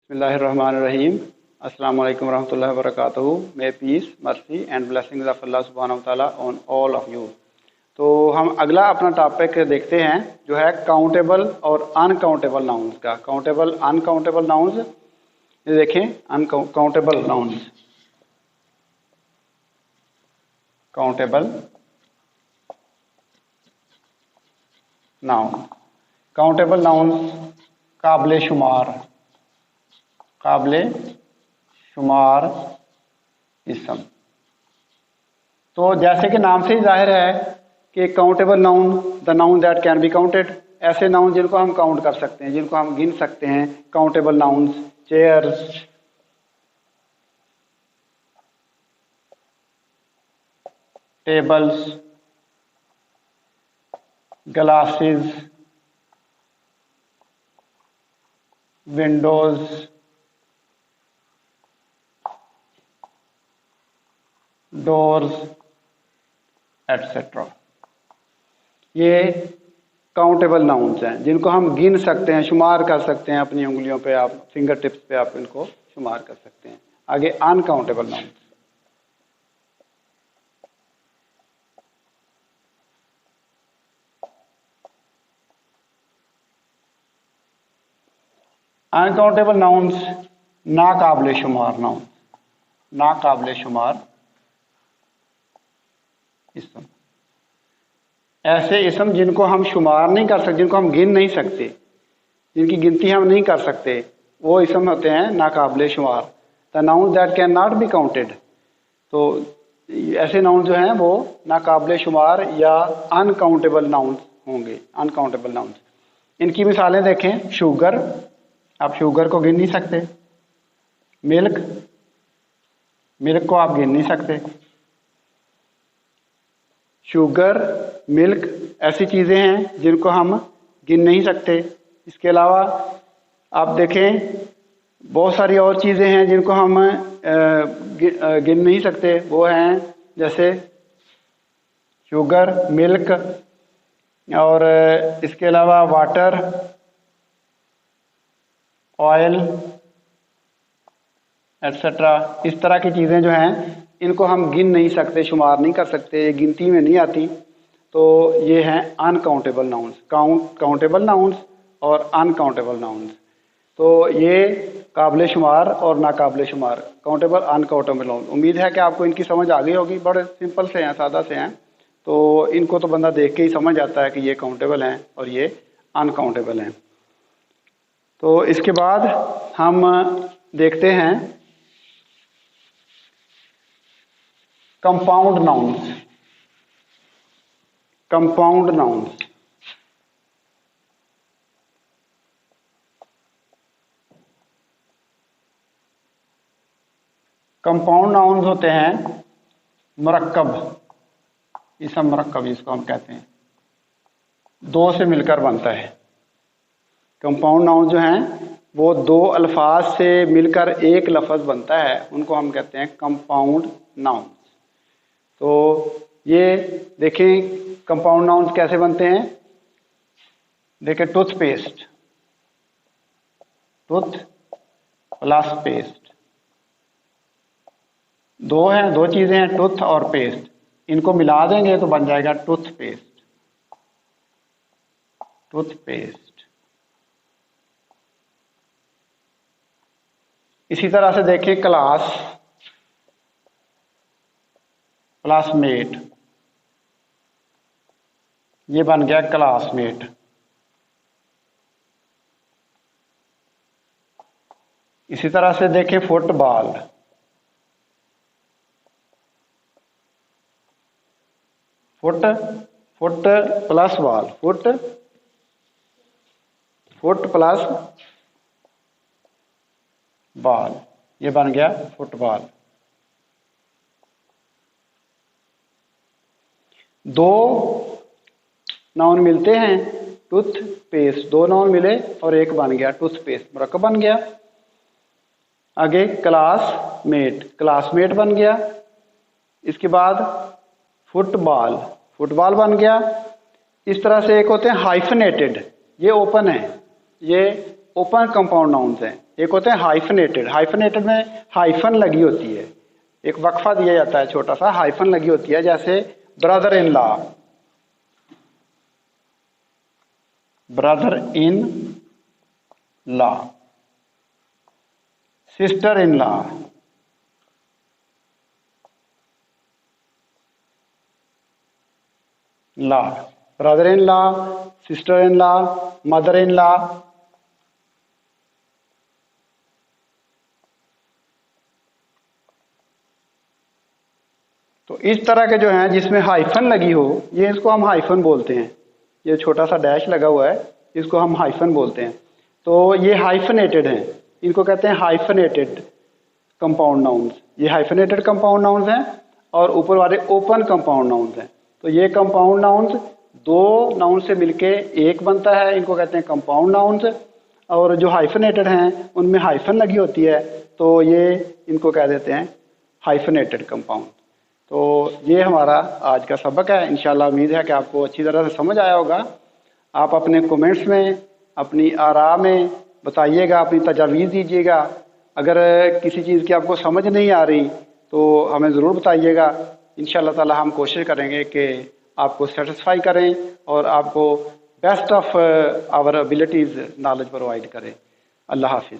बिस्मिल्लाहिर्रहमानिर्रहीम। अस्सलाम वालेकुम रहमतुल्लाहि व बरकातुहू। May peace, mercy and blessings of Allah सुब्हानहू व तआला ऑन ऑल ऑफ यू। तो हम अगला अपना टॉपिक देखते हैं जो है काउंटेबल और अनकाउंटेबल नाउन्स का। काउंटेबल अनकाउंटेबल नाउन्स, ये देखें, uncountable nouns, countable noun, countable nouns काबिले शुमार, काबिले शुमार इसम। तो जैसे कि नाम से ही जाहिर है कि countable noun, the noun that can be counted, ऐसे नाउन जिनको हम काउंट कर सकते हैं, जिनको हम गिन सकते हैं। Countable nouns, chairs, tables, glasses, Windows, doors etcetera. ये काउंटेबल नाउन्स हैं जिनको हम गिन सकते हैं, शुमार कर सकते हैं। अपनी उंगलियों पे, आप फिंगर टिप्स पे आप इनको शुमार कर सकते हैं। आगे अनकाउंटेबल नाउन्स, अनकाउंटेबल नाउन्स नाकाबिले शुमार नाउन, नाकाबिले शुमार इसम। ऐसे इसम जिनको हम शुमार नहीं कर सकते, जिनको हम गिन नहीं सकते, जिनकी गिनती हम नहीं कर सकते, वो इसम होते हैं नाकाबिले शुमार। The noun that can not be counted. तो ऐसे नाउन जो हैं वो नाकाबिले शुमार या अनकाउंटेबल नाउन होंगे, अनकाउंटेबल नाउन। इनकी मिसालें देखें। शुगर, आप शुगर को गिन नहीं सकते। मिल्क, मिल्क को आप गिन नहीं सकते। शुगर, मिल्क ऐसी चीज़ें हैं जिनको हम गिन नहीं सकते। इसके अलावा आप देखें, बहुत सारी और चीज़ें हैं जिनको हम गिन नहीं सकते। वो हैं जैसे शुगर, मिल्क, और इसके अलावा वाटर, ऑयल एटसेट्रा। इस तरह की चीज़ें जो हैं इनको हम गिन नहीं सकते, शुमार नहीं कर सकते, ये गिनती में नहीं आती। तो ये हैं अनकाउंटेबल नाउन्स, काउंटेबल नाउन्स और अनकाउंटेबल नाउन्स। तो ये काबिले शुमार और नाकाबिले शुमार, काउंटेबल अनकाउंटेबल नाउन। उम्मीद है कि आपको इनकी समझ आ गई होगी। बड़े सिंपल से हैं, सादा से हैं। तो इनको तो बंदा देख के ही समझ आता है कि ये काउंटेबल हैं और ये अनकाउंटेबल हैं। तो इसके बाद हम देखते हैं compound nouns, compound nouns. Compound nouns होते हैं मरक्कब, इसम मरक्कब इसको हम कहते हैं, दो से मिलकर बनता है। कंपाउंड नाउन जो हैं वो दो अल्फाज से मिलकर एक लफ्ज़ बनता है, उनको हम कहते हैं कंपाउंड नाउन। तो ये देखें कंपाउंड नाउन्स कैसे बनते हैं। देखें, टूथपेस्ट, टूथ प्लस पेस्ट, दो हैं, दो चीज़ें हैं, टूथ और पेस्ट। इनको मिला देंगे तो बन जाएगा टूथपेस्ट, टूथपेस्ट। इसी तरह से देखिए क्लास, क्लासमेट, ये बन गया क्लासमेट। इसी तरह से देखें football, foot, foot plus ball, foot, foot plus ball, ये बन गया फुटबॉल। दो नाउन मिलते हैं, टूथपेस्ट, दो नाउन मिले और एक बन गया टूथपेस्ट, मरकब बन गया। आगे क्लासमेट, क्लासमेट बन गया। इसके बाद फुटबॉल, फुटबॉल बन गया। इस तरह से एक होते हैं हाइफनेटेड, ये ओपन है, ये ओपन कंपाउंड नाउन्स हैं, एक होते हैं हाइफनेटेड। हाइफनेटेड में हाइफन लगी होती है, एक वक्फा दिया जाता है छोटा सा, हाइफन लगी होती है, जैसे brother in law, brother in law, sister in law, law, brother in law, sister in law, mother in law. तो इस तरह के जो हैं जिसमें हाइफन लगी हो, ये इसको हम हाइफन बोलते हैं। ये छोटा सा डैश लगा हुआ है, इसको हम हाइफन बोलते हैं। तो ये हाइफनेटेड हैं, इनको कहते हैं हाइफनेटेड कंपाउंड नाउन्स। ये हाइफनेटेड कंपाउंड नाउन्स हैं और ऊपर वाले ओपन कंपाउंड नाउन्स हैं। तो ये कंपाउंड नाउन्स दो नाउन से मिलके एक बनता है, इनको कहते हैं कंपाउंड नाउन्स। और जो हाइफनेटेड हैं उनमें हाइफन लगी होती है, तो ये इनको कह देते हैं हाइफनेटेड कंपाउंड। तो ये हमारा आज का सबक है। इंशाल्लाह उम्मीद है कि आपको अच्छी तरह से समझ आया होगा। आप अपने कमेंट्स में, अपनी आरा में बताइएगा, अपनी तजावीज़ दीजिएगा। अगर किसी चीज़ की आपको समझ नहीं आ रही तो हमें ज़रूर बताइएगा। इंशाल्लाह ताला हम कोशिश करेंगे कि आपको सेटिस्फाई करें और आपको best of our abilities knowledge provide करें। अल्लाह हाफिज़।